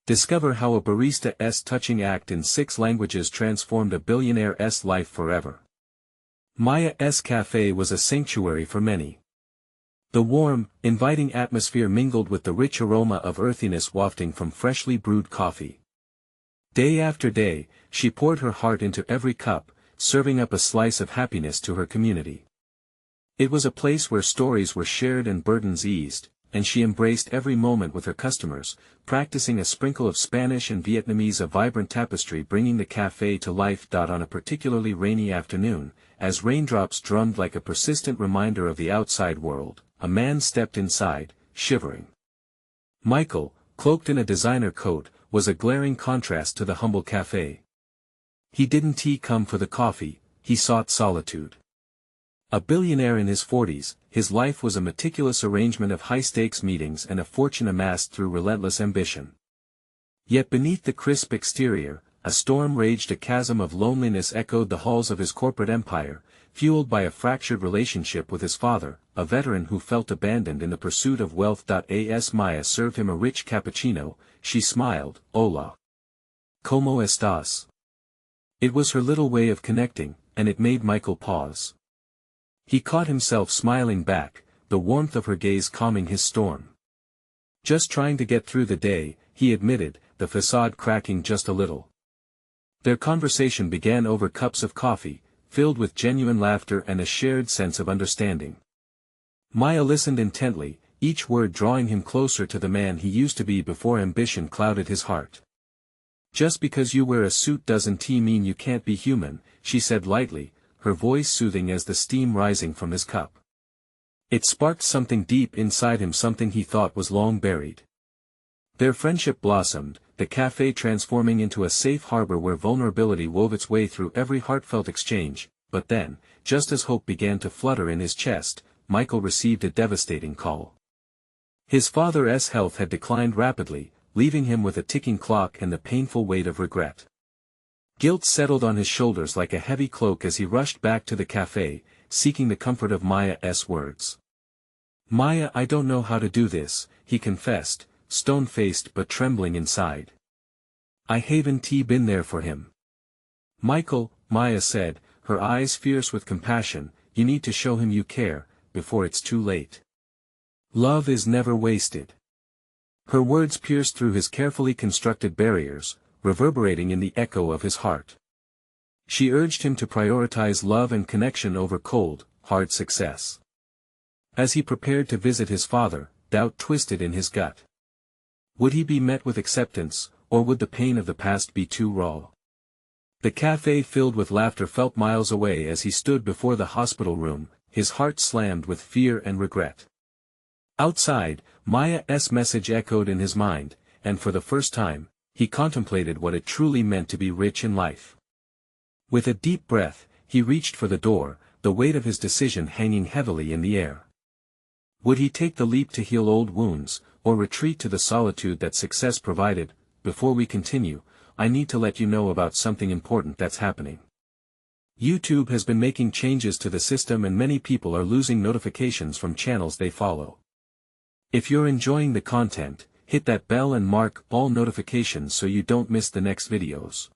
Discover how a barista's touching act in 6 languages transformed a billionaire's life forever. Maya's cafe was a sanctuary for many. The warm, inviting atmosphere mingled with the rich aroma of earthiness wafting from freshly brewed coffee. Day after day, she poured her heart into every cup, serving up a slice of happiness to her community. It was a place where stories were shared and burdens eased, and she embraced every moment with her customers, practicing a sprinkle of Spanish and Vietnamese, a vibrant tapestry bringing the cafe to life. On a particularly rainy afternoon, as raindrops drummed like a persistent reminder of the outside world, a man stepped inside, shivering. Michael, cloaked in a designer coat, was a glaring contrast to the humble cafe. He didn't come for the coffee, he sought solitude. A billionaire in his 40s, his life was a meticulous arrangement of high-stakes meetings and a fortune amassed through relentless ambition. Yet beneath the crisp exterior, a storm raged. A chasm of loneliness echoed the halls of his corporate empire, fueled by a fractured relationship with his father, a veteran who felt abandoned in the pursuit of wealth. As Maya served him a rich cappuccino, she smiled. Hola. ¿Cómo estás? It was her little way of connecting, and it made Michael pause. He caught himself smiling back, the warmth of her gaze calming his storm. Just trying to get through the day, he admitted, the facade cracking just a little. Their conversation began over cups of coffee, filled with genuine laughter and a shared sense of understanding. Maya listened intently, each word drawing him closer to the man he used to be before ambition clouded his heart. Just because you wear a suit doesn't mean you can't be human, she said lightly, her voice soothing as the steam rising from his cup. It sparked something deep inside him, something he thought was long buried. Their friendship blossomed, the cafe transforming into a safe harbor where vulnerability wove its way through every heartfelt exchange. But then, just as hope began to flutter in his chest, Michael received a devastating call. His father's health had declined rapidly, leaving him with a ticking clock and the painful weight of regret. Guilt settled on his shoulders like a heavy cloak as he rushed back to the cafe, seeking the comfort of Maya's words. Maya, I don't know how to do this, he confessed, stone-faced but trembling inside. I haven't been there for him. Michael, Maya said, her eyes fierce with compassion, you need to show him you care, before it's too late. Love is never wasted. Her words pierced through his carefully constructed barriers, reverberating in the echo of his heart. She urged him to prioritize love and connection over cold, hard success. As he prepared to visit his father, doubt twisted in his gut. Would he be met with acceptance, or would the pain of the past be too raw? The cafe filled with laughter felt miles away as he stood before the hospital room, his heart slammed with fear and regret. Outside, Maya's message echoed in his mind, and for the first time, he contemplated what it truly meant to be rich in life. With a deep breath, he reached for the door, the weight of his decision hanging heavily in the air. Would he take the leap to heal old wounds, or retreat to the solitude that success provided? Before we continue, I need to let you know about something important that's happening. YouTube has been making changes to the system and many people are losing notifications from channels they follow. If you're enjoying the content, hit that bell and mark all notifications so you don't miss the next videos.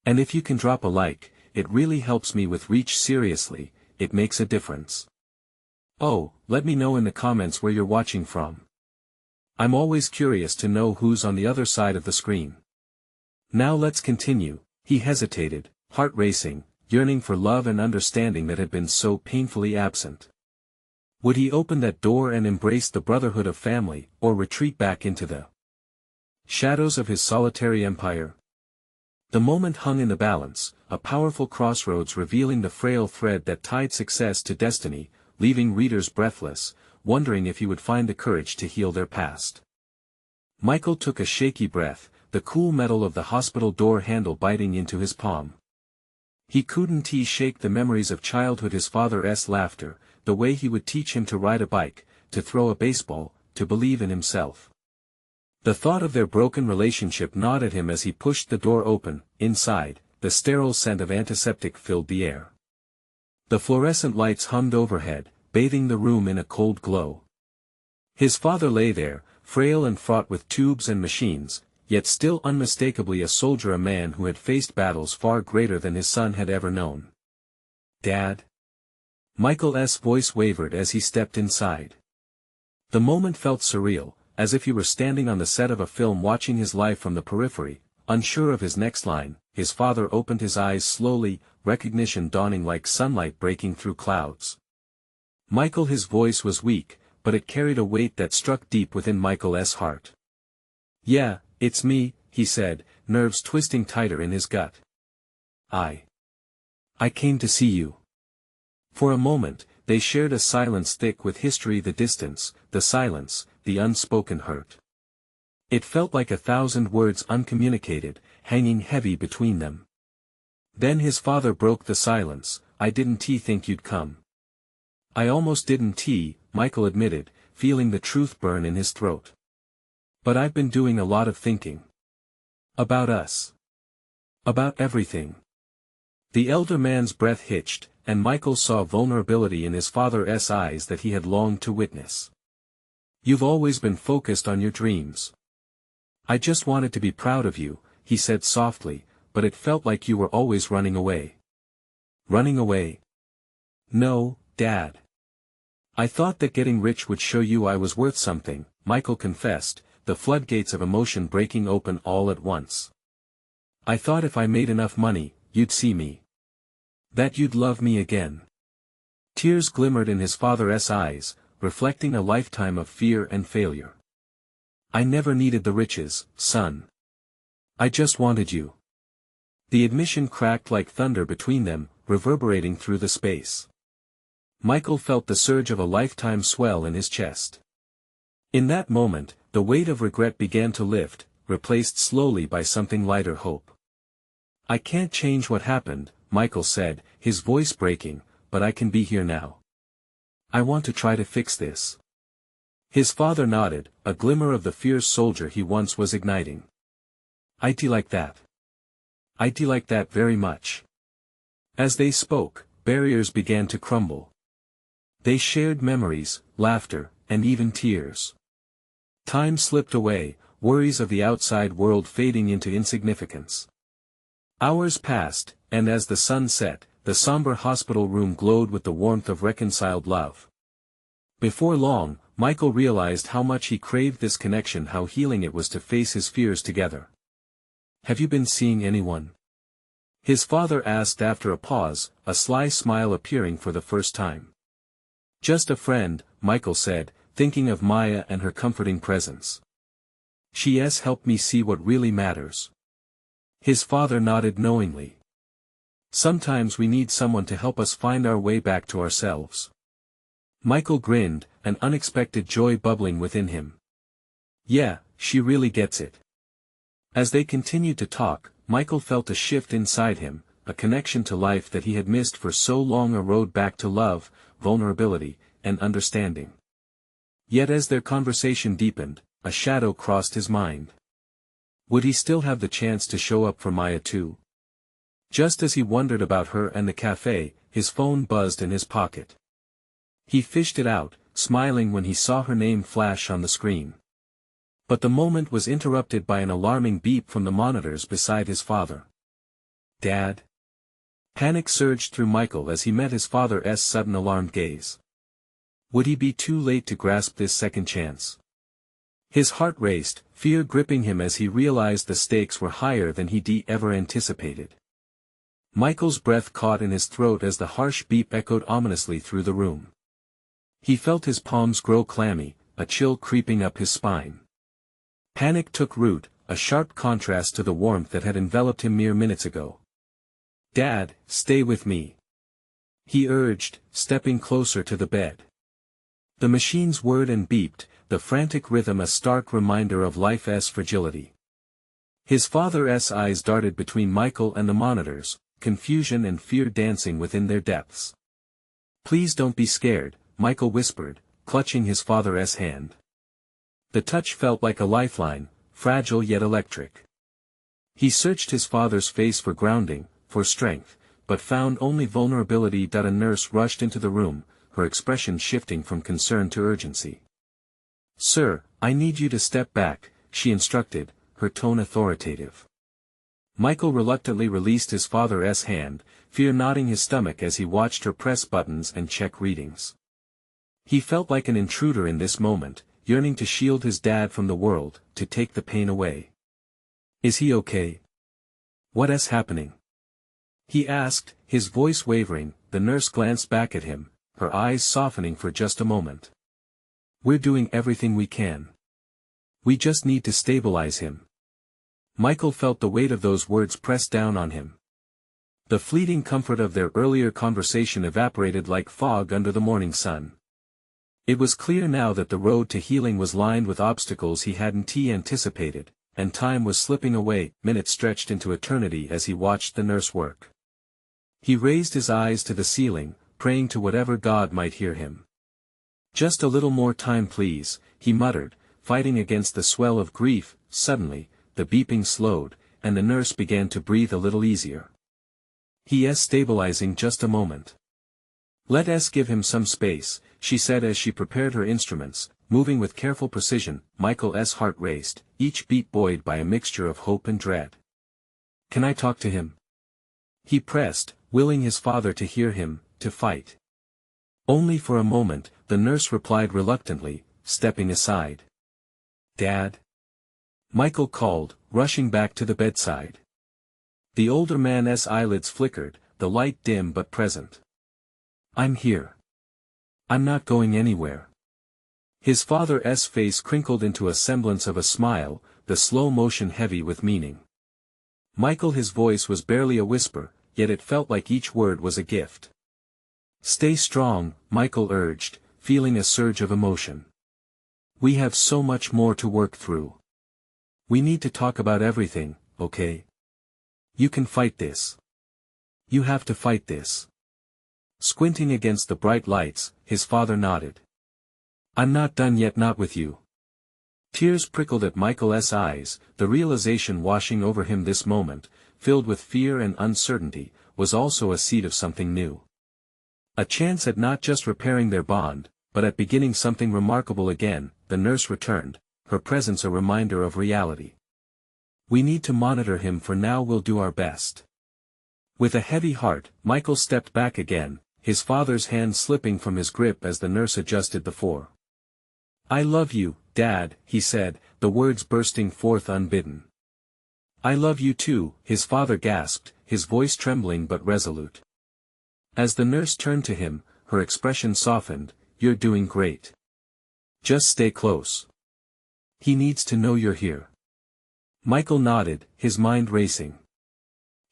And if you can drop a like, it really helps me with reach. Seriously, it makes a difference. Oh, let me know in the comments where you're watching from. I'm always curious to know who's on the other side of the screen. Now let's continue. He hesitated, heart racing, yearning for love and understanding that had been so painfully absent. Would he open that door and embrace the brotherhood of family, or retreat back into the shadows of his solitary empire? The moment hung in the balance, a powerful crossroads revealing the frail thread that tied success to destiny, leaving readers breathless, wondering if he would find the courage to heal their past. Michael took a shaky breath, the cool metal of the hospital door handle biting into his palm. He couldn't shake the memories of childhood, his father's laughter, the way he would teach him to ride a bike, to throw a baseball, to believe in himself. The thought of their broken relationship gnawed at him as he pushed the door open. Inside, the sterile scent of antiseptic filled the air. The fluorescent lights hummed overhead, bathing the room in a cold glow. His father lay there, frail and fraught with tubes and machines, yet still unmistakably a soldier, a man who had faced battles far greater than his son had ever known. "Dad?" Michael's voice wavered as he stepped inside. The moment felt surreal, as if he were standing on the set of a film watching his life from the periphery. Unsure of his next line, his father opened his eyes slowly, recognition dawning like sunlight breaking through clouds. "Michael." His voice was weak, but it carried a weight that struck deep within Michael's heart. "Yeah, it's me," he said, nerves twisting tighter in his gut. I came to see you." For a moment, they shared a silence thick with history, the distance, the silence, the unspoken hurt. It felt like 1,000 words uncommunicated, hanging heavy between them. Then his father broke the silence. "I didn't think you'd come." "I almost didn't," Michael admitted, feeling the truth burn in his throat. "But I've been doing a lot of thinking. About us. About everything." The elder man's breath hitched, and Michael saw vulnerability in his father's eyes that he had longed to witness. "You've always been focused on your dreams. I just wanted to be proud of you," he said softly, "but it felt like you were always running away." "Running away?" "No, Dad. I thought that getting rich would show you I was worth something," Michael confessed, the floodgates of emotion breaking open all at once. "I thought if I made enough money, you'd see me. That you'd love me again." Tears glimmered in his father's eyes, reflecting a lifetime of fear and failure. "I never needed the riches, son. I just wanted you." The admission cracked like thunder between them, reverberating through the space. Michael felt the surge of a lifetime swell in his chest. In that moment, the weight of regret began to lift, replaced slowly by something lighter, hope. "I can't change what happened," Michael said, his voice breaking, "but I can be here now. I want to try to fix this." His father nodded, a glimmer of the fierce soldier he once was igniting. "I'd like that. I'd like that very much." As they spoke, barriers began to crumble. They shared memories, laughter, and even tears. Time slipped away, worries of the outside world fading into insignificance. Hours passed, and as the sun set, the somber hospital room glowed with the warmth of reconciled love. Before long, Michael realized how much he craved this connection, how healing it was to face his fears together. "Have you been seeing anyone?" his father asked after a pause, a sly smile appearing for the first time. "Just a friend," Michael said, thinking of Maya and her comforting presence. "She's helped me see what really matters." His father nodded knowingly. "Sometimes we need someone to help us find our way back to ourselves." Michael grinned, an unexpected joy bubbling within him. "Yeah, she really gets it." As they continued to talk, Michael felt a shift inside him, a connection to life that he had missed for so long, a road back to love, vulnerability, and understanding. Yet as their conversation deepened, a shadow crossed his mind. Would he still have the chance to show up for Maya too? Just as he wondered about her and the cafe, his phone buzzed in his pocket. He fished it out, smiling when he saw her name flash on the screen. But the moment was interrupted by an alarming beep from the monitors beside his father. "Dad?" Panic surged through Michael as he met his father's sudden alarmed gaze. Would he be too late to grasp this second chance? His heart raced, fear gripping him as he realized the stakes were higher than he'd ever anticipated. Michael's breath caught in his throat as the harsh beep echoed ominously through the room. He felt his palms grow clammy, a chill creeping up his spine. Panic took root, a sharp contrast to the warmth that had enveloped him mere minutes ago. "Dad, stay with me," he urged, stepping closer to the bed. The machines whirred and beeped, the frantic rhythm a stark reminder of life's fragility. His father's eyes darted between Michael and the monitors, confusion and fear dancing within their depths. "Please don't be scared," Michael whispered, clutching his father's hand. The touch felt like a lifeline, fragile yet electric. He searched his father's face for grounding, for strength, but found only vulnerability. A nurse rushed into the room, her expression shifting from concern to urgency. "Sir, I need you to step back," she instructed, her tone authoritative. Michael reluctantly released his father's hand, fear knotting his stomach as he watched her press buttons and check readings. He felt like an intruder in this moment, yearning to shield his dad from the world, to take the pain away. "Is he okay? What's happening?" he asked, his voice wavering. The nurse glanced back at him, her eyes softening for just a moment. "We're doing everything we can. We just need to stabilize him." Michael felt the weight of those words press down on him. The fleeting comfort of their earlier conversation evaporated like fog under the morning sun. It was clear now that the road to healing was lined with obstacles he hadn't anticipated, and time was slipping away. Minutes stretched into eternity as he watched the nurse work. He raised his eyes to the ceiling, praying to whatever God might hear him. "Just a little more time please," he muttered, fighting against the swell of grief. Suddenly, the beeping slowed, and the nurse began to breathe a little easier. "He's stabilizing, just a moment. Let's give him some space," she said as she prepared her instruments, moving with careful precision. Michael's heart raced, each beat buoyed by a mixture of hope and dread. "Can I talk to him?" he pressed, willing his father to hear him, to fight. "Only for a moment," the nurse replied reluctantly, stepping aside. "Dad?" Michael called, rushing back to the bedside. The older man's eyelids flickered, the light dim but present. "I'm here. I'm not going anywhere." His father's face crinkled into a semblance of a smile, the slow motion heavy with meaning. Michael, his voice was barely a whisper, yet it felt like each word was a gift. "Stay strong," Michael urged, feeling a surge of emotion. "We have so much more to work through. We need to talk about everything, okay? You can fight this. You have to fight this." Squinting against the bright lights, his father nodded. "I'm not done yet, not with you." Tears prickled at Michael's eyes, the realization washing over him this moment, filled with fear and uncertainty, was also a seed of something new. A chance at not just repairing their bond, but at beginning something remarkable again. The nurse returned, her presence a reminder of reality. "We need to monitor him for now, we'll do our best." With a heavy heart, Michael stepped back again, his father's hand slipping from his grip as the nurse adjusted the fore. "I love you, Dad," he said, the words bursting forth unbidden. "I love you too," his father gasped, his voice trembling but resolute. As the nurse turned to him, her expression softened. "You're doing great. Just stay close. He needs to know you're here." Michael nodded, his mind racing.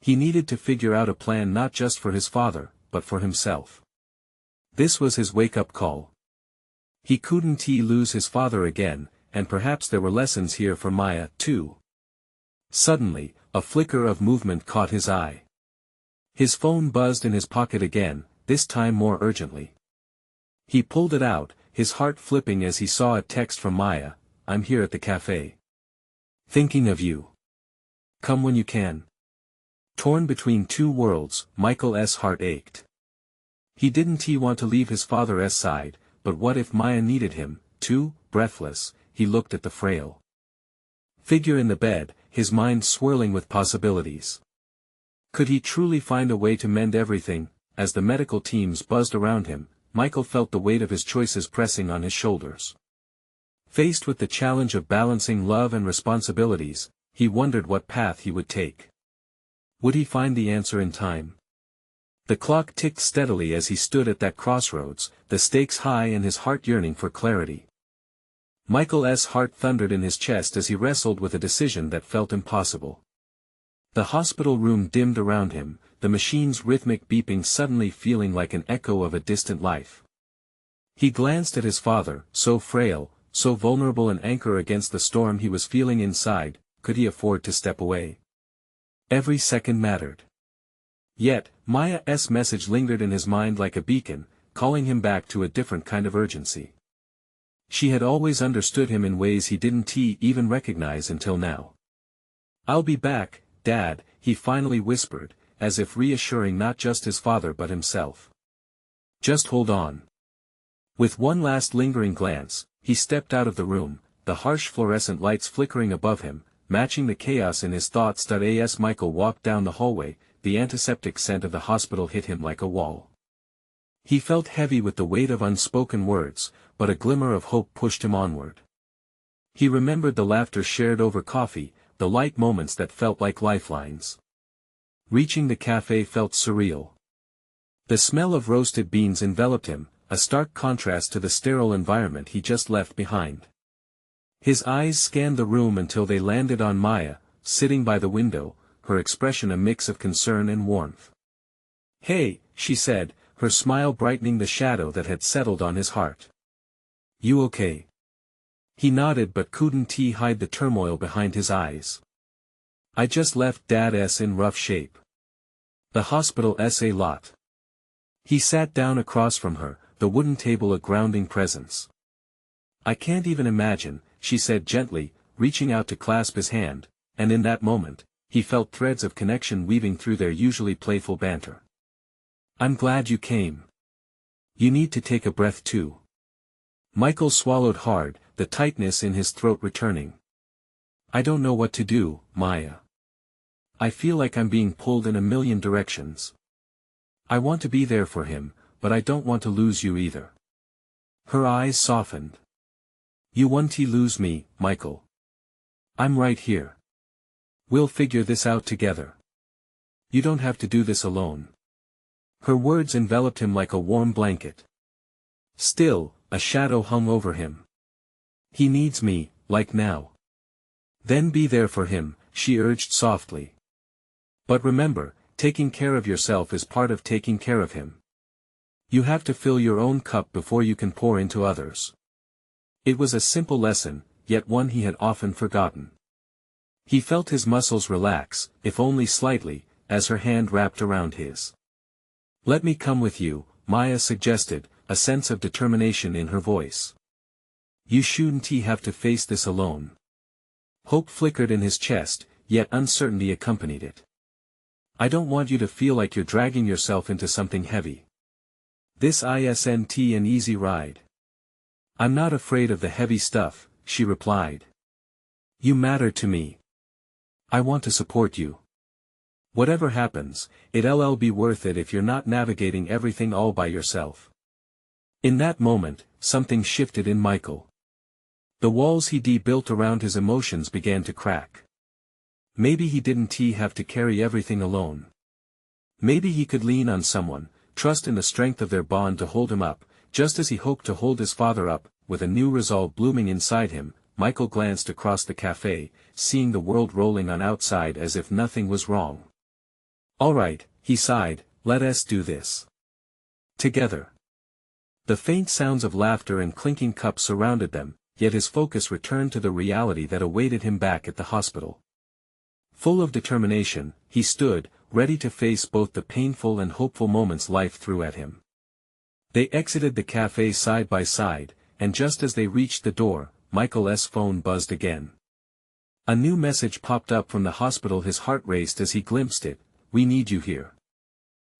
He needed to figure out a plan not just for his father, but for himself. This was his wake-up call. He couldn't lose his father again, and perhaps there were lessons here for Maya, too. Suddenly, a flicker of movement caught his eye. His phone buzzed in his pocket again, this time more urgently. He pulled it out, his heart flipping as he saw a text from Maya. "I'm here at the cafe. Thinking of you. Come when you can." Torn between two worlds, Michael's heart ached. He didn't want to leave his father's side, but what if Maya needed him, too? Breathless, he looked at the frail figure in the bed, his mind swirling with possibilities. Could he truly find a way to mend everything? As the medical teams buzzed around him, Michael felt the weight of his choices pressing on his shoulders. Faced with the challenge of balancing love and responsibilities, he wondered what path he would take. Would he find the answer in time? The clock ticked steadily as he stood at that crossroads, the stakes high and his heart yearning for clarity. Michael's heart thundered in his chest as he wrestled with a decision that felt impossible. The hospital room dimmed around him, the machine's rhythmic beeping suddenly feeling like an echo of a distant life. He glanced at his father, so frail, so vulnerable, an anchor against the storm he was feeling inside. Could he afford to step away? Every second mattered. Yet, Maya's message lingered in his mind like a beacon, calling him back to a different kind of urgency. She had always understood him in ways he didn't even recognize until now. "I'll be back, Dad," he finally whispered, as if reassuring not just his father but himself. "Just hold on." With one last lingering glance, he stepped out of the room, the harsh fluorescent lights flickering above him, matching the chaos in his thoughts. As Michael walked down the hallway, the antiseptic scent of the hospital hit him like a wall. He felt heavy with the weight of unspoken words, but a glimmer of hope pushed him onward. He remembered the laughter shared over coffee, the light moments that felt like lifelines. Reaching the cafe felt surreal. The smell of roasted beans enveloped him, a stark contrast to the sterile environment he just left behind. His eyes scanned the room until they landed on Maya, sitting by the window, her expression a mix of concern and warmth. "Hey," she said, her smile brightening the shadow that had settled on his heart. "You okay?" He nodded but couldn't hide the turmoil behind his eyes. "I just left Dad's in rough shape. The hospital's a lot." He sat down across from her, the wooden table a grounding presence. "I can't even imagine," she said gently, reaching out to clasp his hand, and in that moment, he felt threads of connection weaving through their usually playful banter. "I'm glad you came. You need to take a breath too." Michael swallowed hard, the tightness in his throat returning. "I don't know what to do, Maya. I feel like I'm being pulled in a million directions. I want to be there for him, but I don't want to lose you either." Her eyes softened. "You won't lose me, Michael. I'm right here. We'll figure this out together. You don't have to do this alone." Her words enveloped him like a warm blanket. Still, a shadow hung over him. "He needs me, like now." "Then be there for him," she urged softly. "But remember, taking care of yourself is part of taking care of him. You have to fill your own cup before you can pour into others." It was a simple lesson, yet one he had often forgotten. He felt his muscles relax, if only slightly, as her hand wrapped around his. "Let me come with you," Maya suggested, a sense of determination in her voice. "You shouldn't have to face this alone." Hope flickered in his chest, yet uncertainty accompanied it. "I don't want you to feel like you're dragging yourself into something heavy. This isn't an easy ride." "I'm not afraid of the heavy stuff," she replied. "You matter to me. I want to support you. Whatever happens, it'll be worth it if you're not navigating everything all by yourself." In that moment, something shifted in Michael. The walls he built around his emotions began to crack. Maybe he didn't have to carry everything alone. Maybe he could lean on someone, trust in the strength of their bond to hold him up, just as he hoped to hold his father up. With a new resolve blooming inside him, Michael glanced across the cafe, seeing the world rolling on outside as if nothing was wrong. "All right," he sighed, "let us do this together." The faint sounds of laughter and clinking cups surrounded them, yet his focus returned to the reality that awaited him back at the hospital. Full of determination, he stood, ready to face both the painful and hopeful moments life threw at him. They exited the cafe side by side, and just as they reached the door, Michael's phone buzzed again. A new message popped up from the hospital. His heart raced as he glimpsed it. "We need you here.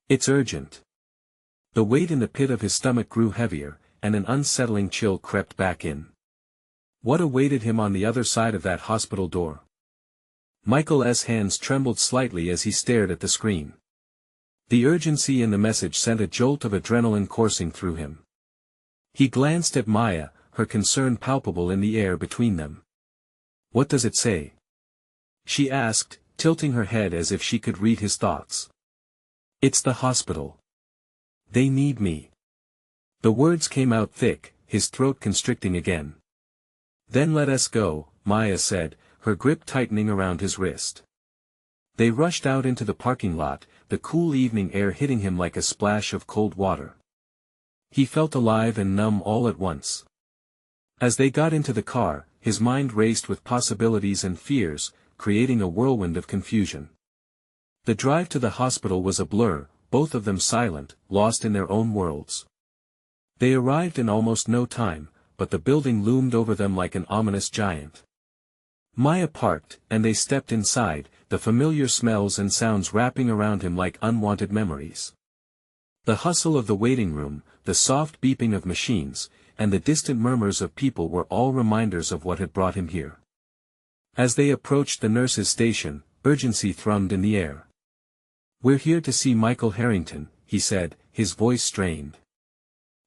It's urgent." The weight in the pit of his stomach grew heavier, and an unsettling chill crept back in. What awaited him on the other side of that hospital door? Michael's hands trembled slightly as he stared at the screen. The urgency in the message sent a jolt of adrenaline coursing through him. He glanced at Maya, her concern palpable in the air between them. "What does it say?" she asked, tilting her head as if she could read his thoughts. "It's the hospital. They need me." The words came out thick, his throat constricting again. "Then let us go," Maya said, her grip tightening around his wrist. They rushed out into the parking lot, the cool evening air hitting him like a splash of cold water. He felt alive and numb all at once. As they got into the car, his mind raced with possibilities and fears, creating a whirlwind of confusion. The drive to the hospital was a blur, both of them silent, lost in their own worlds. They arrived in almost no time, but the building loomed over them like an ominous giant. Maya parked, and they stepped inside, the familiar smells and sounds wrapping around him like unwanted memories. The hustle of the waiting room, the soft beeping of machines, and the distant murmurs of people were all reminders of what had brought him here. As they approached the nurse's station, urgency thrummed in the air. "We're here to see Michael Harrington," he said, his voice strained.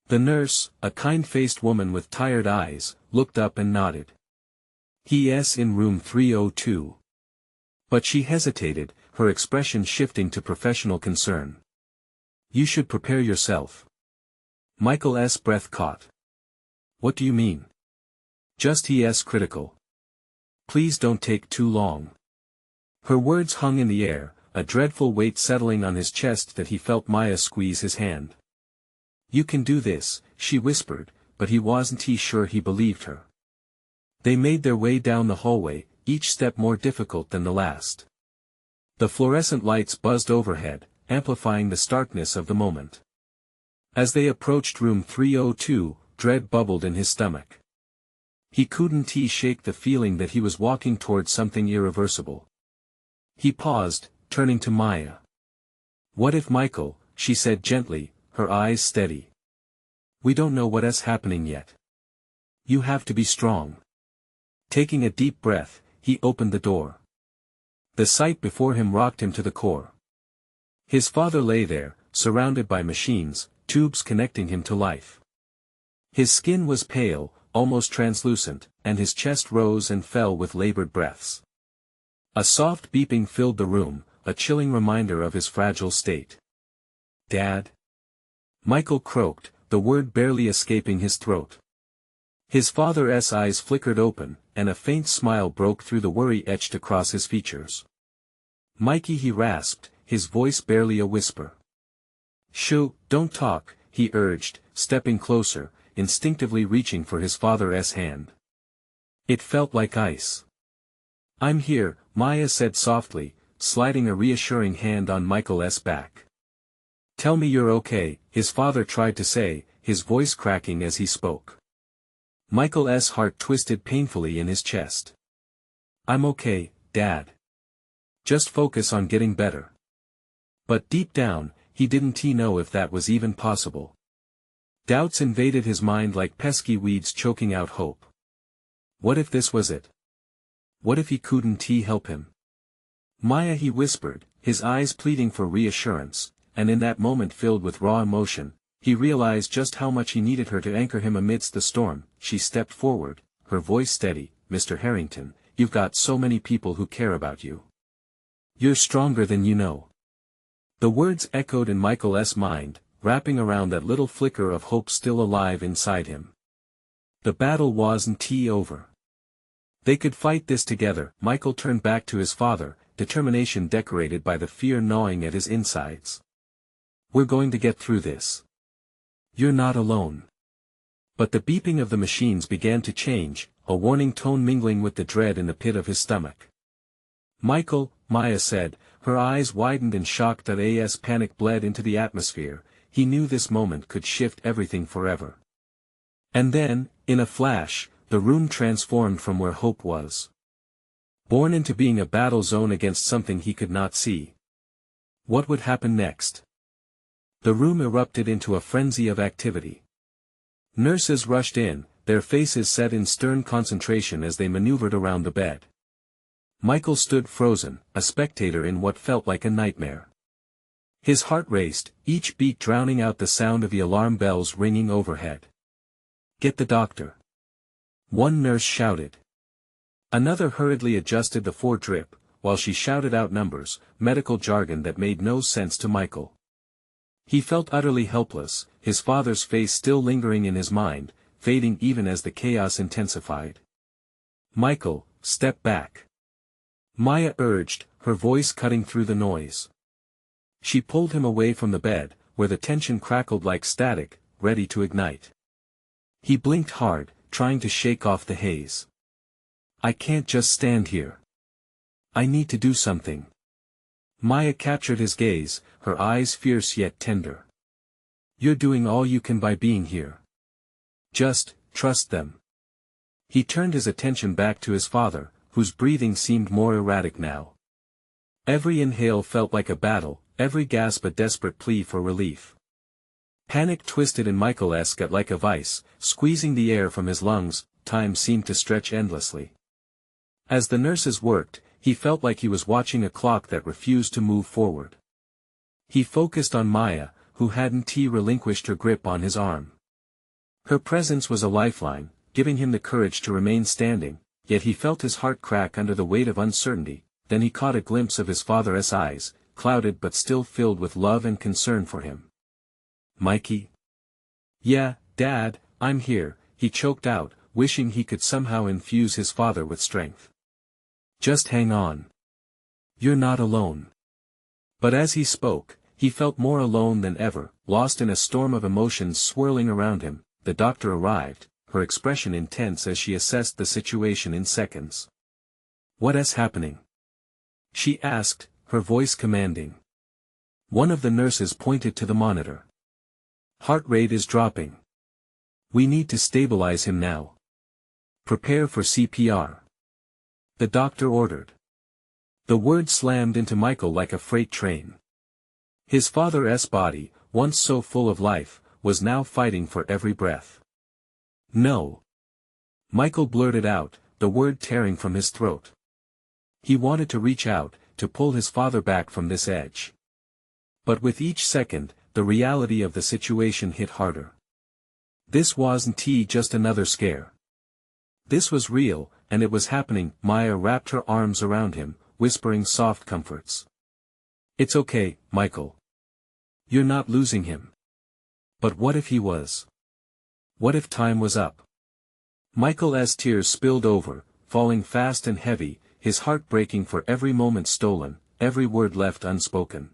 The nurse, a kind-faced woman with tired eyes, looked up and nodded. "He's in room 302. But she hesitated, her expression shifting to professional concern. "You should prepare yourself." Michael's breath caught. "What do you mean?" "Just he's critical. Please don't take too long." Her words hung in the air, a dreadful weight settling on his chest that he felt Maya squeeze his hand. "You can do this," she whispered, but he wasn't sure he believed her. They made their way down the hallway, each step more difficult than the last. The fluorescent lights buzzed overhead, amplifying the starkness of the moment. As they approached room 302, dread bubbled in his stomach. He couldn't shake the feeling that he was walking towards something irreversible. He paused, turning to Maya. "What if Michael," she said gently, her eyes steady. "We don't know what's happening yet. You have to be strong." Taking a deep breath, he opened the door. The sight before him rocked him to the core. His father lay there, surrounded by machines, tubes connecting him to life. His skin was pale, almost translucent, and his chest rose and fell with labored breaths. A soft beeping filled the room, a chilling reminder of his fragile state. "Dad?" Michael croaked, the word barely escaping his throat. His father's eyes flickered open, and a faint smile broke through the worry etched across his features. "Mikey," he rasped, his voice barely a whisper. "Shoo, don't talk," he urged, stepping closer, instinctively reaching for his father's hand. It felt like ice. "I'm here," Maya said softly, sliding a reassuring hand on Michael's back. "Tell me you're okay," his father tried to say, his voice cracking as he spoke. Michael's heart twisted painfully in his chest. "I'm okay, Dad. Just focus on getting better." But deep down, he didn't know if that was even possible. Doubts invaded his mind like pesky weeds choking out hope. What if this was it? What if he couldn't help him? "Maya," he whispered, his eyes pleading for reassurance, and in that moment filled with raw emotion, he realized just how much he needed her to anchor him amidst the storm. She stepped forward, her voice steady. "Mr. Harrington, you've got so many people who care about you. You're stronger than you know." The words echoed in Michael's mind, wrapping around that little flicker of hope still alive inside him. The battle wasn't over. They could fight this together. Michael turned back to his father, determination decorated by the fear gnawing at his insides. "We're going to get through this. You're not alone." But the beeping of the machines began to change, a warning tone mingling with the dread in the pit of his stomach. "Michael," Maya said, her eyes widened in shock that as panic bled into the atmosphere. He knew this moment could shift everything forever. And then, in a flash, the room transformed from where hope was. Born into being a battle zone against something he could not see. What would happen next? The room erupted into a frenzy of activity. Nurses rushed in, their faces set in stern concentration as they maneuvered around the bed. Michael stood frozen, a spectator in what felt like a nightmare. His heart raced, each beat drowning out the sound of the alarm bells ringing overhead. "Get the doctor," one nurse shouted. Another hurriedly adjusted the four-drip, while she shouted out numbers, medical jargon that made no sense to Michael. He felt utterly helpless, his father's face still lingering in his mind, fading even as the chaos intensified. "Michael, step back," Maya urged, her voice cutting through the noise. She pulled him away from the bed, where the tension crackled like static, ready to ignite. He blinked hard, trying to shake off the haze. "I can't just stand here. I need to do something." Maya captured his gaze, her eyes fierce yet tender. "You're doing all you can by being here. Just, trust them." He turned his attention back to his father, whose breathing seemed more erratic now. Every inhale felt like a battle, every gasp a desperate plea for relief. Panic twisted in Michael's gut like a vice, squeezing the air from his lungs. Time seemed to stretch endlessly. As the nurses worked, he felt like he was watching a clock that refused to move forward. He focused on Maya, who hadn't relinquished her grip on his arm. Her presence was a lifeline, giving him the courage to remain standing, yet he felt his heart crack under the weight of uncertainty. Then he caught a glimpse of his father's eyes, clouded but still filled with love and concern for him. "Mikey?" "Yeah, Dad, I'm here," he choked out, wishing he could somehow infuse his father with strength. "Just hang on. You're not alone." But as he spoke, he felt more alone than ever, lost in a storm of emotions swirling around him. The doctor arrived, her expression intense as she assessed the situation in seconds. "What is happening?" she asked, her voice commanding. One of the nurses pointed to the monitor. "Heart rate is dropping. We need to stabilize him now. Prepare for CPR." The doctor ordered. The word slammed into Michael like a freight train. His father's body, once so full of life, was now fighting for every breath. "No." Michael blurted out, the word tearing from his throat. He wanted to reach out, to pull his father back from this edge. But with each second, the reality of the situation hit harder. This wasn't just another scare. This was real, and it was happening. Maya wrapped her arms around him, whispering soft comforts. "It's okay, Michael. You're not losing him." But what if he was? What if time was up? Michael's tears spilled over, falling fast and heavy, his heart breaking for every moment stolen, every word left unspoken.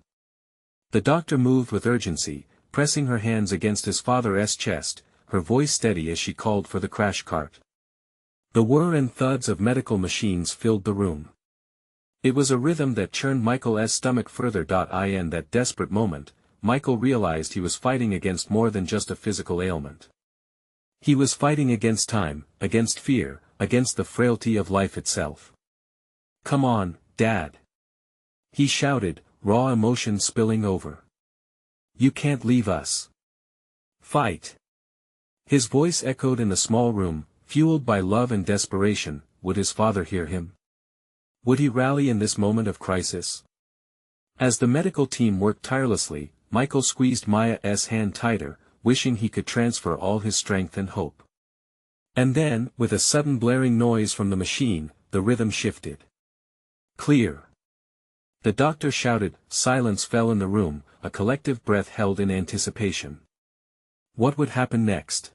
The doctor moved with urgency, pressing her hands against his father's chest, her voice steady as she called for the crash cart. The whir and thuds of medical machines filled the room. It was a rhythm that churned Michael's stomach further. In that desperate moment, Michael realized he was fighting against more than just a physical ailment. He was fighting against time, against fear, against the frailty of life itself. "Come on, Dad!" he shouted, raw emotion spilling over. "You can't leave us. Fight!" His voice echoed in the small room, fueled by love and desperation. Would his father hear him? Would he rally in this moment of crisis? As the medical team worked tirelessly, Michael squeezed Maya's hand tighter, wishing he could transfer all his strength and hope. And then, with a sudden blaring noise from the machine, the rhythm shifted. "Clear!" The doctor shouted. Silence fell in the room, a collective breath held in anticipation. What would happen next?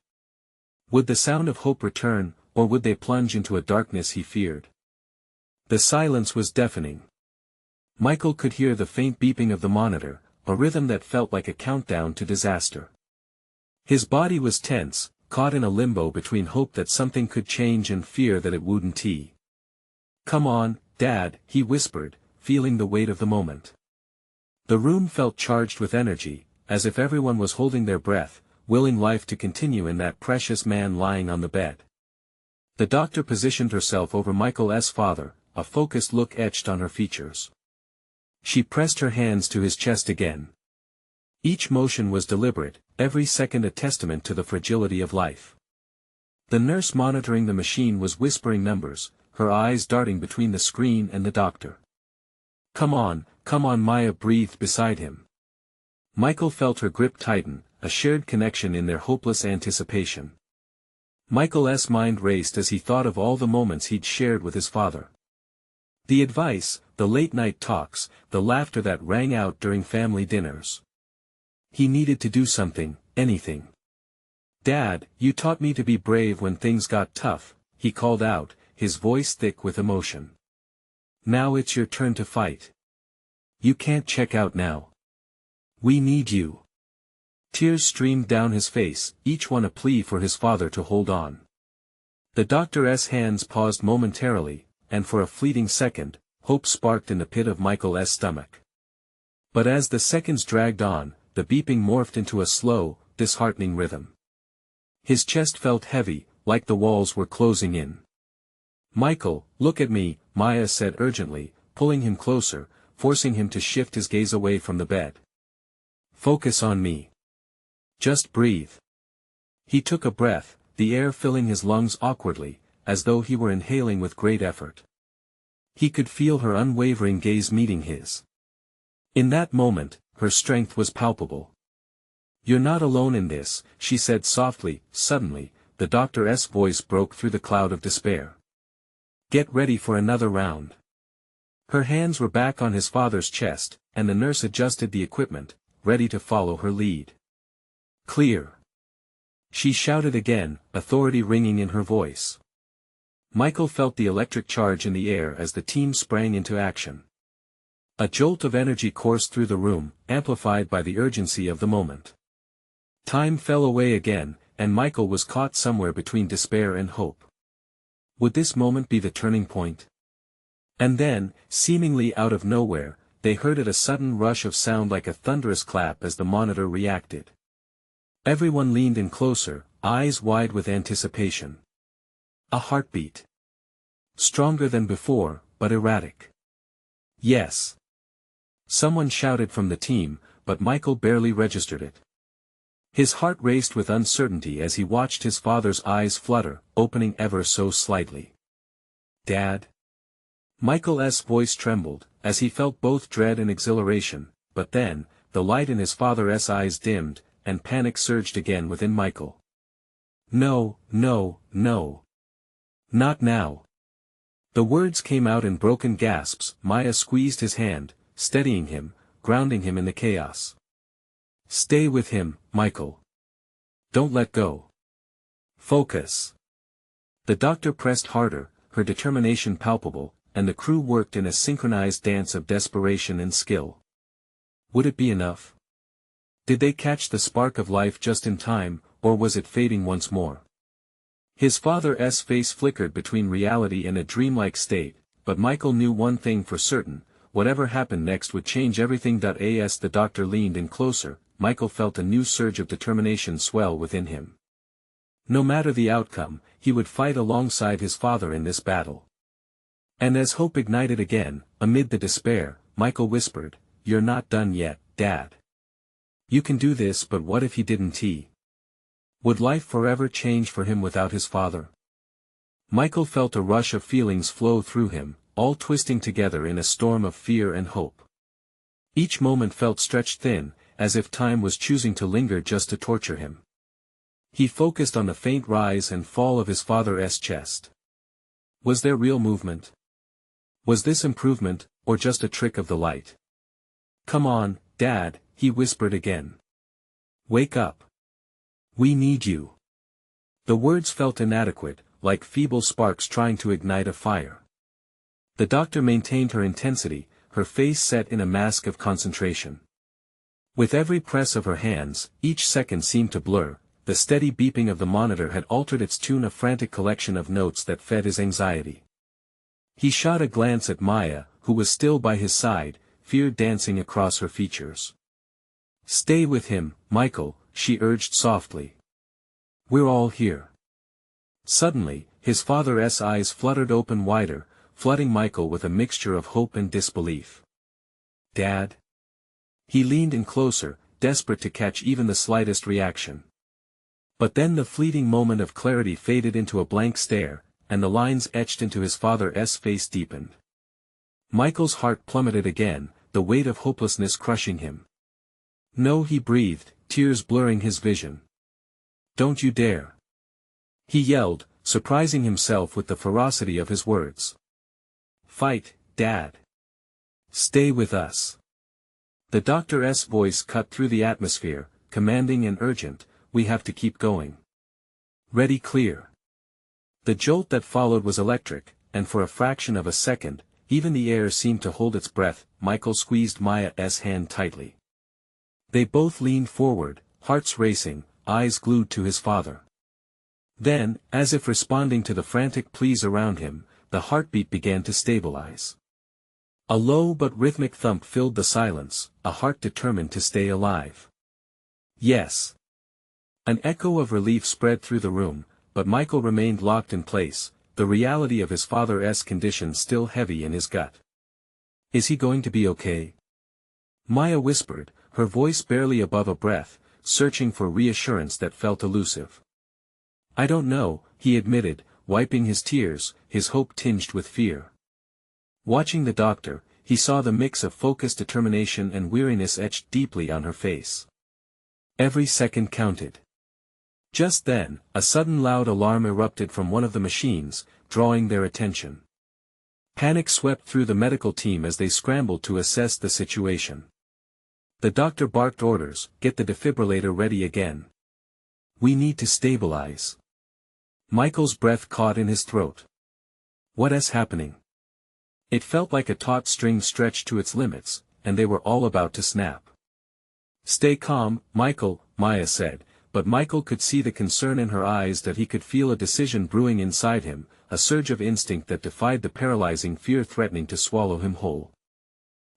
Would the sound of hope return, or would they plunge into a darkness he feared? The silence was deafening. Michael could hear the faint beeping of the monitor, a rhythm that felt like a countdown to disaster. His body was tense, caught in a limbo between hope that something could change and fear that it wouldn't. "Come on, Dad," he whispered, feeling the weight of the moment. The room felt charged with energy, as if everyone was holding their breath, willing life to continue in that precious man lying on the bed. The doctor positioned herself over Michael's father, a focused look etched on her features. She pressed her hands to his chest again. Each motion was deliberate, every second a testament to the fragility of life. The nurse monitoring the machine was whispering numbers, her eyes darting between the screen and the doctor. Come on, Maya breathed beside him. Michael felt her grip tighten, a shared connection in their hopeless anticipation. Michael's mind raced as he thought of all the moments he'd shared with his father. The advice, the late-night talks, the laughter that rang out during family dinners. He needed to do something, anything. "Dad, you taught me to be brave when things got tough," he called out, his voice thick with emotion. "Now it's your turn to fight. You can't check out now. We need you." Tears streamed down his face, each one a plea for his father to hold on. The doctor's hands paused momentarily, and for a fleeting second, hope sparked in the pit of Michael's stomach. But as the seconds dragged on, the beeping morphed into a slow, disheartening rhythm. His chest felt heavy, like the walls were closing in. "Michael, look at me," Maya said urgently, pulling him closer, forcing him to shift his gaze away from the bed. "Focus on me. Just breathe." He took a breath, the air filling his lungs awkwardly, as though he were inhaling with great effort. He could feel her unwavering gaze meeting his. In that moment, her strength was palpable. "You're not alone in this," she said softly. Suddenly, the doctor's voice broke through the cloud of despair. "Get ready for another round." Her hands were back on his father's chest, and the nurse adjusted the equipment, ready to follow her lead. "Clear!" she shouted again, authority ringing in her voice. Michael felt the electric charge in the air as the team sprang into action. A jolt of energy coursed through the room, amplified by the urgency of the moment. Time fell away again, and Michael was caught somewhere between despair and hope. Would this moment be the turning point? And then, seemingly out of nowhere, they heard a sudden rush of sound like a thunderous clap as the monitor reacted. Everyone leaned in closer, eyes wide with anticipation. A heartbeat. Stronger than before, but erratic. "Yes!" someone shouted from the team, but Michael barely registered it. His heart raced with uncertainty as he watched his father's eyes flutter, opening ever so slightly. "Dad?" Michael's voice trembled, as he felt both dread and exhilaration, but then, the light in his father's eyes dimmed, and panic surged again within Michael. "No, no, no. Not now." The words came out in broken gasps. Maya squeezed his hand, steadying him, grounding him in the chaos. "Stay with him, Michael. Don't let go. Focus." The doctor pressed harder, her determination palpable, and the crew worked in a synchronized dance of desperation and skill. Would it be enough? Did they catch the spark of life just in time, or was it fading once more? His father's face flickered between reality and a dreamlike state, but Michael knew one thing for certain: whatever happened next would change everything. As the doctor leaned in closer, Michael felt a new surge of determination swell within him. No matter the outcome, he would fight alongside his father in this battle. And as hope ignited again, amid the despair, Michael whispered, "You're not done yet, Dad. You can do this." But what if he didn't? Would life forever change for him without his father? Michael felt a rush of feelings flow through him, all twisting together in a storm of fear and hope. Each moment felt stretched thin, as if time was choosing to linger just to torture him. He focused on the faint rise and fall of his father's chest. Was there real movement? Was this improvement, or just a trick of the light? "Come on, Dad," he whispered again. "Wake up. We need you." The words felt inadequate, like feeble sparks trying to ignite a fire. The doctor maintained her intensity, her face set in a mask of concentration. With every press of her hands, each second seemed to blur. The steady beeping of the monitor had altered its tune, a frantic collection of notes that fed his anxiety. He shot a glance at Maya, who was still by his side, fear dancing across her features. "Stay with him, Michael," she urged softly. "We're all here." Suddenly, his father's eyes fluttered open wider, flooding Michael with a mixture of hope and disbelief. "Dad?" He leaned in closer, desperate to catch even the slightest reaction. But then the fleeting moment of clarity faded into a blank stare, and the lines etched into his father's face deepened. Michael's heart plummeted again, the weight of hopelessness crushing him. "No," he breathed, tears blurring his vision. "Don't you dare!" he yelled, surprising himself with the ferocity of his words. "Fight, Dad. Stay with us." The doctor's voice cut through the atmosphere, commanding and urgent, "We have to keep going. Ready, clear." The jolt that followed was electric, and for a fraction of a second, even the air seemed to hold its breath. Michael squeezed Maya's hand tightly. They both leaned forward, hearts racing, eyes glued to his father. Then, as if responding to the frantic pleas around him, the heartbeat began to stabilize. A low but rhythmic thump filled the silence, a heart determined to stay alive. "Yes." An echo of relief spread through the room, but Michael remained locked in place, the reality of his father's condition still heavy in his gut. "Is he going to be okay?" Maya whispered, her voice barely above a breath, searching for reassurance that felt elusive. "I don't know," he admitted, wiping his tears, his hope tinged with fear. Watching the doctor, he saw the mix of focused determination and weariness etched deeply on her face. Every second counted. Just then, a sudden loud alarm erupted from one of the machines, drawing their attention. Panic swept through the medical team as they scrambled to assess the situation. The doctor barked orders, "Get the defibrillator ready again. We need to stabilize." Michael's breath caught in his throat. What is happening? It felt like a taut string stretched to its limits, and they were all about to snap. "Stay calm, Michael," Maya said, but Michael could see the concern in her eyes, that he could feel a decision brewing inside him, a surge of instinct that defied the paralyzing fear threatening to swallow him whole.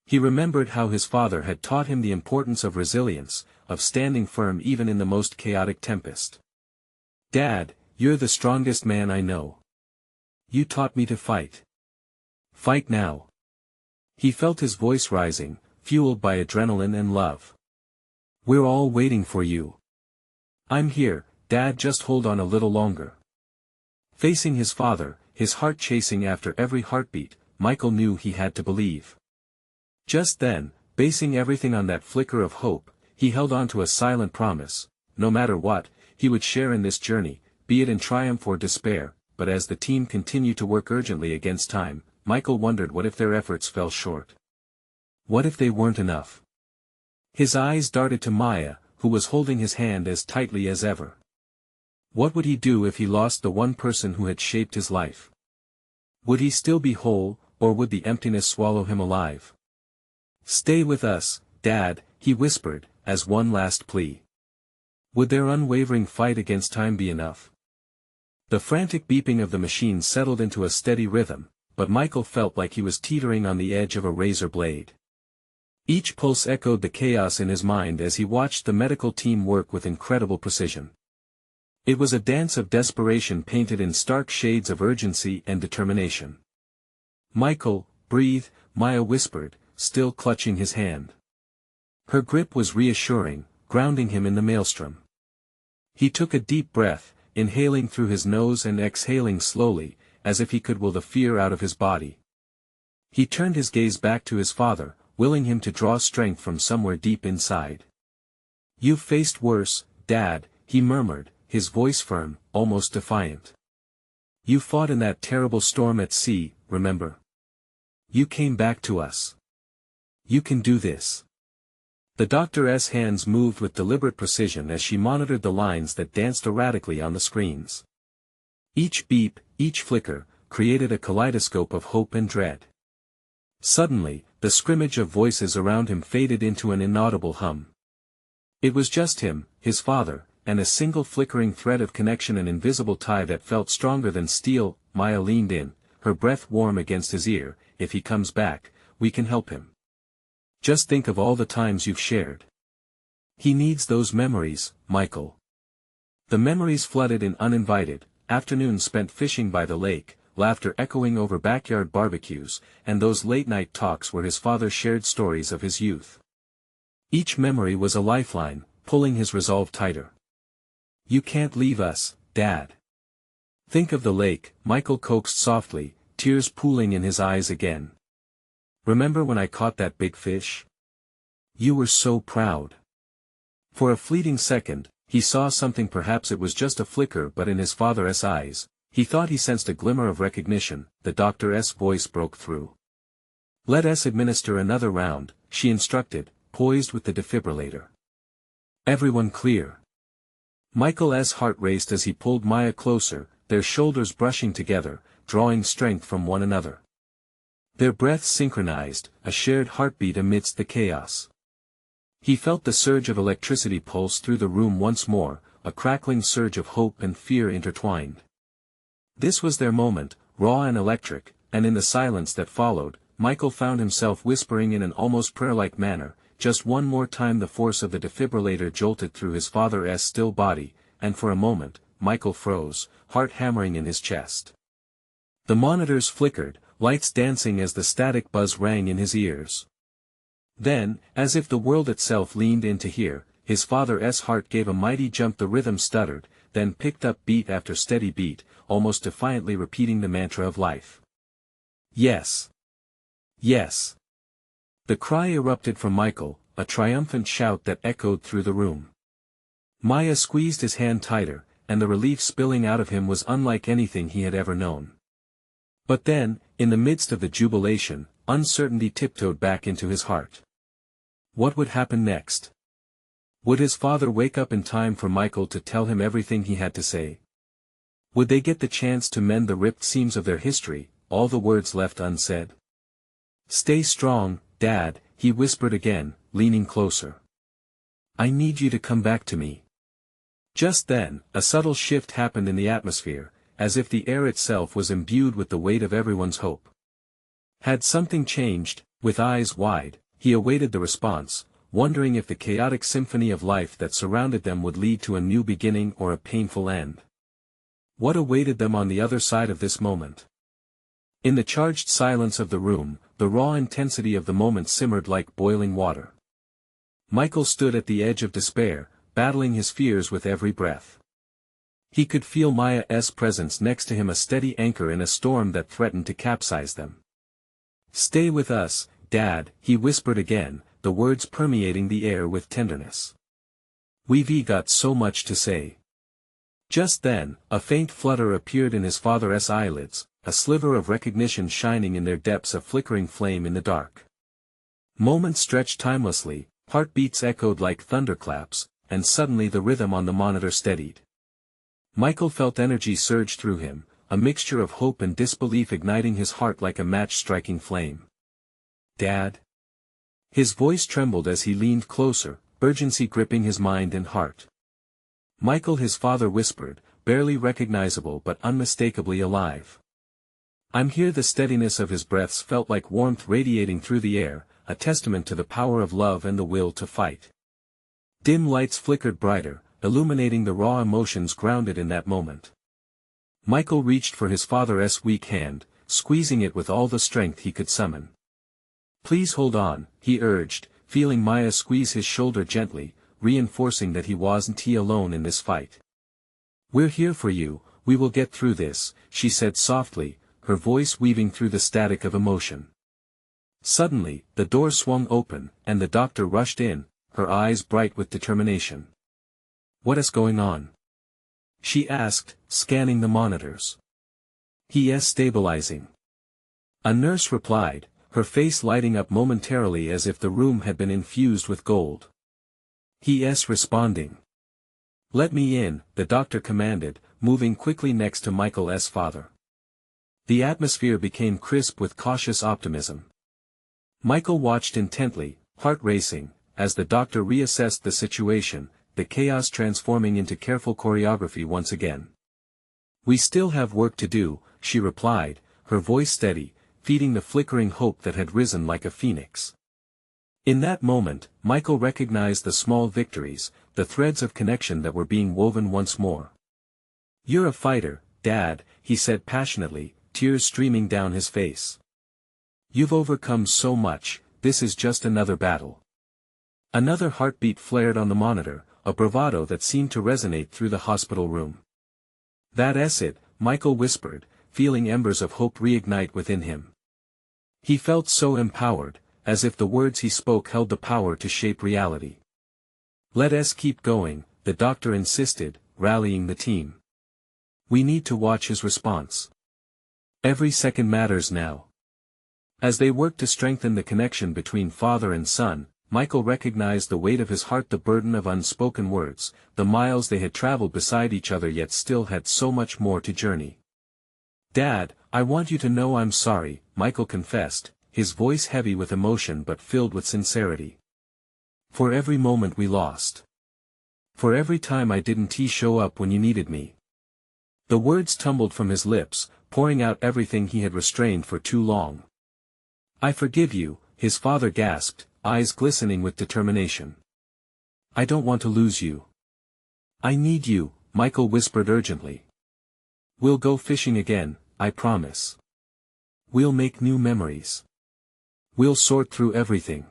He remembered how his father had taught him the importance of resilience, of standing firm even in the most chaotic tempest. "Dad, you're the strongest man I know. You taught me to fight. Fight now." He felt his voice rising, fueled by adrenaline and love. "We're all waiting for you. I'm here, Dad, just hold on a little longer." Facing his father, his heart chasing after every heartbeat, Michael knew he had to believe. Just then, basing everything on that flicker of hope, he held on to a silent promise: no matter what, he would share in this journey, be it in triumph or despair. But as the team continued to work urgently against time, Michael wondered, what if their efforts fell short? What if they weren't enough? His eyes darted to Maya, who was holding his hand as tightly as ever. What would he do if he lost the one person who had shaped his life? Would he still be whole, or would the emptiness swallow him alive? "Stay with us, Dad," he whispered, as one last plea. Would their unwavering fight against time be enough? The frantic beeping of the machine settled into a steady rhythm, but Michael felt like he was teetering on the edge of a razor blade. Each pulse echoed the chaos in his mind as he watched the medical team work with incredible precision. It was a dance of desperation painted in stark shades of urgency and determination. "Michael, breathe," Maya whispered, still clutching his hand. Her grip was reassuring, grounding him in the maelstrom. He took a deep breath, inhaling through his nose and exhaling slowly, as if he could will the fear out of his body. He turned his gaze back to his father, willing him to draw strength from somewhere deep inside. "You've faced worse, Dad," he murmured, his voice firm, almost defiant. "You fought in that terrible storm at sea, remember? You came back to us. You can do this." The doctor's hands moved with deliberate precision as she monitored the lines that danced erratically on the screens. Each beep, each flicker, created a kaleidoscope of hope and dread. Suddenly, the scrimmage of voices around him faded into an inaudible hum. It was just him, his father, and a single flickering thread of connection, an invisible tie that felt stronger than steel. Maya leaned in, her breath warm against his ear. "If he comes back, we can help him. Just think of all the times you've shared. He needs those memories, Michael." The memories flooded in uninvited, afternoons spent fishing by the lake, laughter echoing over backyard barbecues, and those late-night talks where his father shared stories of his youth. Each memory was a lifeline, pulling his resolve tighter. "You can't leave us, Dad." "Think of the lake," Michael coaxed softly, tears pooling in his eyes again. "Remember when I caught that big fish? You were so proud." For a fleeting second, he saw something. Perhaps it was just a flicker, but in his father's eyes, he thought he sensed a glimmer of recognition. The doctor's voice broke through. "Let us administer another round," she instructed, poised with the defibrillator. "Everyone clear." Michael's heart raced as he pulled Maya closer, their shoulders brushing together, drawing strength from one another. Their breaths synchronized, a shared heartbeat amidst the chaos. He felt the surge of electricity pulse through the room once more, a crackling surge of hope and fear intertwined. This was their moment, raw and electric, and in the silence that followed, Michael found himself whispering in an almost prayer-like manner, "Just one more time." The force of the defibrillator jolted through his father's still body, and for a moment, Michael froze, heart hammering in his chest. The monitors flickered, lights dancing as the static buzz rang in his ears. Then, as if the world itself leaned in to hear, his father's heart gave a mighty jump. The rhythm stuttered, then picked up beat after steady beat, almost defiantly repeating the mantra of life. "Yes. Yes. The cry erupted from Michael, a triumphant shout that echoed through the room. Maya squeezed his hand tighter, and the relief spilling out of him was unlike anything he had ever known. But then, in the midst of the jubilation, uncertainty tiptoed back into his heart. What would happen next? Would his father wake up in time for Michael to tell him everything he had to say? Would they get the chance to mend the ripped seams of their history, all the words left unsaid? Stay strong, Dad, he whispered again, leaning closer. I need you to come back to me. Just then, a subtle shift happened in the atmosphere, as if the air itself was imbued with the weight of everyone's hope. Had something changed? With eyes wide, he awaited the response, wondering if the chaotic symphony of life that surrounded them would lead to a new beginning or a painful end. What awaited them on the other side of this moment? In the charged silence of the room, the raw intensity of the moment simmered like boiling water. Michael stood at the edge of despair, battling his fears with every breath. He could feel Maya's presence next to him, a steady anchor in a storm that threatened to capsize them. Stay with us, Dad, he whispered again, the words permeating the air with tenderness. We've got so much to say. Just then, a faint flutter appeared in his father's eyelids, a sliver of recognition shining in their depths, a flickering flame in the dark. Moments stretched timelessly, heartbeats echoed like thunderclaps, and suddenly the rhythm on the monitor steadied. Michael felt energy surge through him, a mixture of hope and disbelief igniting his heart like a match striking flame. Dad? His voice trembled as he leaned closer, urgency gripping his mind and heart. Michael, his father whispered, barely recognizable but unmistakably alive. I'm here. The steadiness of his breaths felt like warmth radiating through the air, a testament to the power of love and the will to fight. Dim lights flickered brighter, illuminating the raw emotions grounded in that moment. Michael reached for his father's weak hand, squeezing it with all the strength he could summon. Please hold on, he urged, feeling Maya squeeze his shoulder gently, reinforcing that he wasn't alone in this fight. We're here for you, we will get through this, she said softly, her voice weaving through the static of emotion. Suddenly, the door swung open, and the doctor rushed in, her eyes bright with determination. What is going on? She asked, scanning the monitors. He is stabilizing. A nurse replied, her face lighting up momentarily as if the room had been infused with gold. He is responding. Let me in, the doctor commanded, moving quickly next to Michael's father. The atmosphere became crisp with cautious optimism. Michael watched intently, heart racing, as the doctor reassessed the situation, the chaos transforming into careful choreography once again. We still have work to do, she replied, her voice steady, feeding the flickering hope that had risen like a phoenix. In that moment, Michael recognized the small victories, the threads of connection that were being woven once more. You're a fighter, Dad, he said passionately, tears streaming down his face. You've overcome so much, this is just another battle. Another heartbeat flared on the monitor, a bravado that seemed to resonate through the hospital room. That's it, Michael whispered, feeling embers of hope reignite within him. He felt so empowered, as if the words he spoke held the power to shape reality. Let us keep going, the doctor insisted, rallying the team. We need to watch his response. Every second matters now. As they worked to strengthen the connection between father and son, Michael recognized the weight of his heart, the burden of unspoken words, the miles they had traveled beside each other yet still had so much more to journey. Dad, I want you to know I'm sorry, Michael confessed, his voice heavy with emotion but filled with sincerity. For every moment we lost. For every time I didn't show up when you needed me. The words tumbled from his lips, pouring out everything he had restrained for too long. I forgive you, his father gasped, eyes glistening with determination. I don't want to lose you. I need you, Michael whispered urgently. We'll go fishing again, I promise. We'll make new memories. We'll sort through everything.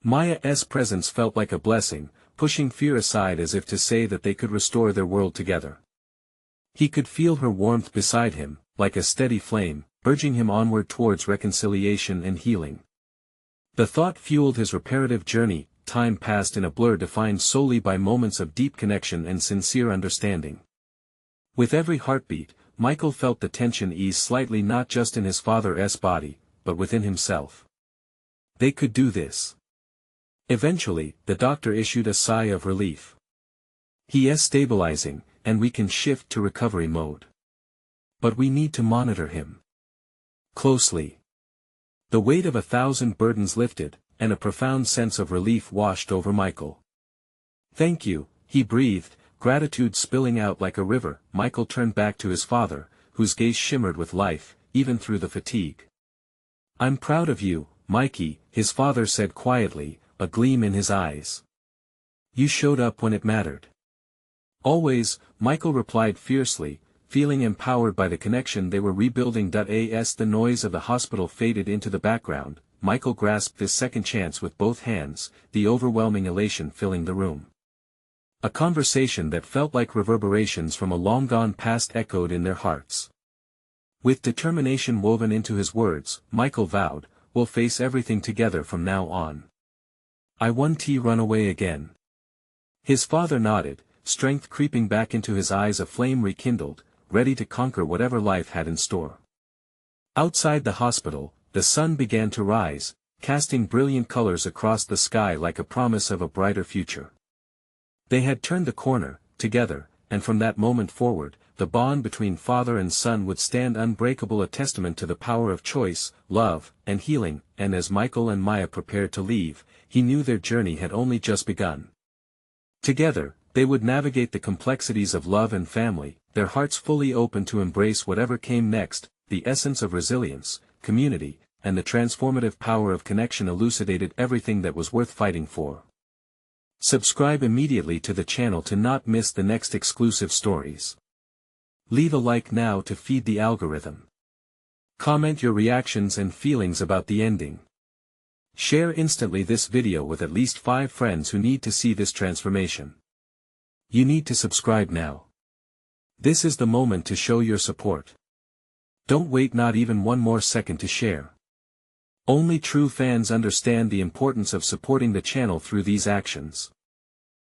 Maya's presence felt like a blessing, pushing fear aside as if to say that they could restore their world together. He could feel her warmth beside him, like a steady flame, urging him onward towards reconciliation and healing. The thought fueled his reparative journey. Time passed in a blur defined solely by moments of deep connection and sincere understanding. With every heartbeat, Michael felt the tension ease slightly, not just in his father's body, but within himself. They could do this. Eventually, the doctor issued a sigh of relief. He is stabilizing, and we can shift to recovery mode. But we need to monitor him closely. The weight of 1,000 burdens lifted, and a profound sense of relief washed over Michael. "Thank you," he breathed, gratitude spilling out like a river. Michael turned back to his father, whose gaze shimmered with life, even through the fatigue. "I'm proud of you, Mikey," his father said quietly, a gleam in his eyes. "You showed up when it mattered." "Always," Michael replied fiercely, feeling empowered by the connection they were rebuilding. As the noise of the hospital faded into the background, Michael grasped this second chance with both hands, the overwhelming elation filling the room. A conversation that felt like reverberations from a long-gone past echoed in their hearts. With determination woven into his words, Michael vowed, "We'll face everything together from now on. I won't run away again." His father nodded, strength creeping back into his eyes, a flame rekindled, ready to conquer whatever life had in store. Outside the hospital, the sun began to rise, casting brilliant colors across the sky like a promise of a brighter future. They had turned the corner, together, and from that moment forward, the bond between father and son would stand unbreakable, a testament to the power of choice, love, and healing. And as Michael and Maya prepared to leave, he knew their journey had only just begun. Together, they would navigate the complexities of love and family, their hearts fully open to embrace whatever came next. The essence of resilience, community, and the transformative power of connection elucidated everything that was worth fighting for. Subscribe immediately to the channel to not miss the next exclusive stories. Leave a like now to feed the algorithm. Comment your reactions and feelings about the ending. Share instantly this video with at least 5 friends who need to see this transformation. You need to subscribe now. This is the moment to show your support. Don't wait not even one more second to share. Only true fans understand the importance of supporting the channel through these actions.